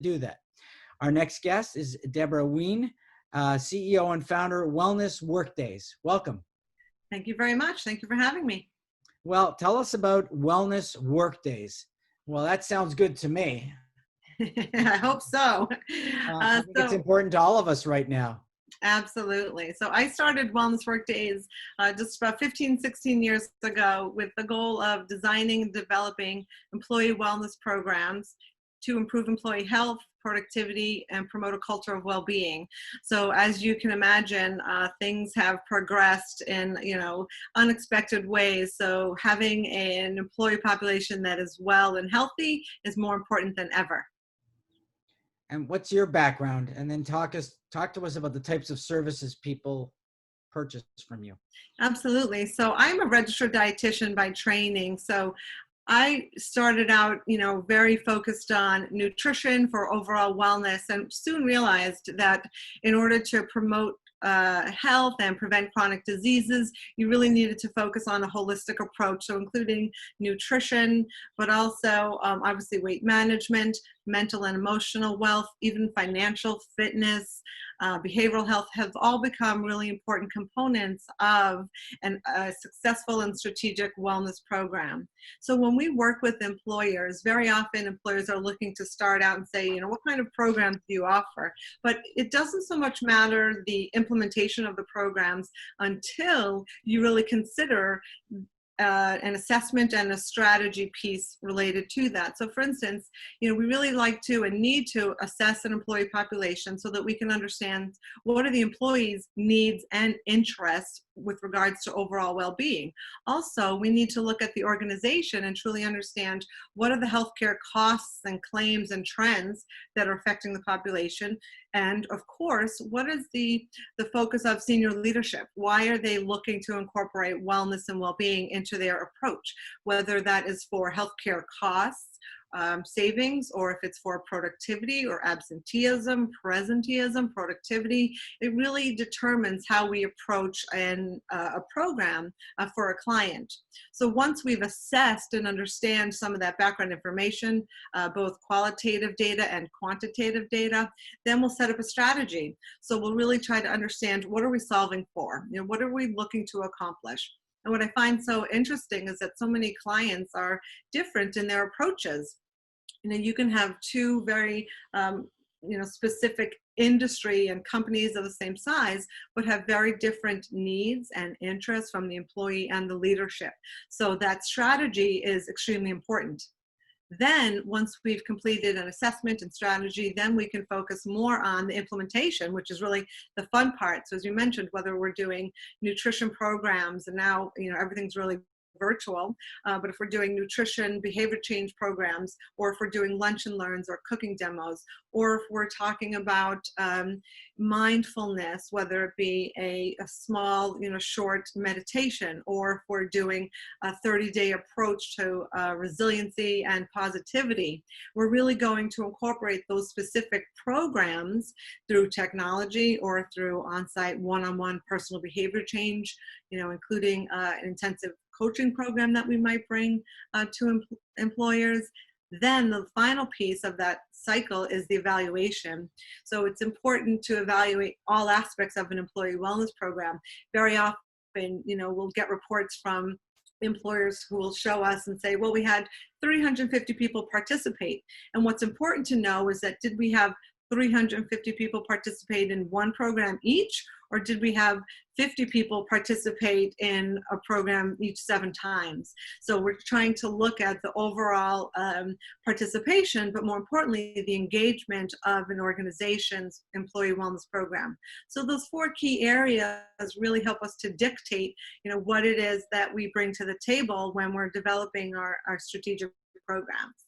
do that. Our next guest is Debra Wein, CEO and founder of Wellness Workdays. Welcome. Thank you very much. Thank you for having me. Well, tell us about Wellness Workdays. Well, that sounds good to me. I hope so. I think it's important to all of us right now. Absolutely. So I started Wellness Workdays just about 15, 16 years ago with the goal of designing and developing employee wellness programs to improve employee health, productivity, and promote a culture of well-being. So as you can imagine, things have progressed in unexpected ways. So having an employee population that is well and healthy is more important than ever. And what's your background? And then talk to us about the types of services people purchase from you. Absolutely. So I'm a registered dietitian by training. So I started out, very focused on nutrition for overall wellness, and soon realized that in order to promote health and prevent chronic diseases, you really needed to focus on a holistic approach. So including nutrition, but also obviously weight management, mental and emotional wealth, even financial fitness, behavioral health have all become really important components of a successful and strategic wellness program. So when we work with employers, very often employers are looking to start out and say, what kind of programs do you offer? But it doesn't so much matter the implementation of the programs until you really consider an assessment and a strategy piece related to that. So for instance, we really like to and need to assess an employee population so that we can understand what are the employees' needs and interests with regards to overall well-being. Also, we need to look at the organization and truly understand what are the healthcare costs and claims and trends that are affecting the population. And of course, what is the focus of senior leadership? Why are they looking to incorporate wellness and well-being into their approach? Whether that is for healthcare costs, savings, or if it's for productivity or absenteeism, presenteeism, productivity, it really determines how we approach a program for a client. So once we've assessed and understand some of that background information, both qualitative data and quantitative data, then we'll set up a strategy. So we'll really try to understand, what are we solving for? What are we looking to accomplish? And what I find so interesting is that so many clients are different in their approaches. You can have two very specific industry and companies of the same size, but have very different needs and interests from the employee and the leadership. So that strategy is extremely important. Then once we've completed an assessment and strategy, then we can focus more on the implementation, which is really the fun part. So as you mentioned, whether we're doing nutrition programs, and now everything's really virtual, but if we're doing nutrition behavior change programs, or if we're doing lunch and learns or cooking demos, or if we're talking about mindfulness, whether it be a small short meditation, or if we're doing a 30-day approach to resiliency and positivity, we're really going to incorporate those specific programs through technology or through on-site one-on-one personal behavior change, including an intensive coaching program that we might bring to employers. Then the final piece of that cycle is the evaluation. So it's important to evaluate all aspects of an employee wellness program. Very often, we'll get reports from employers who will show us and say, well, we had 350 people participate. And what's important to know is that, did we have 350 people participate in one program each, or did we have 50 people participate in a program each 7 times? So we're trying to look at the overall participation, but more importantly, the engagement of an organization's employee wellness program. So those 4 key areas really help us to dictate, what it is that we bring to the table when we're developing our strategic programs.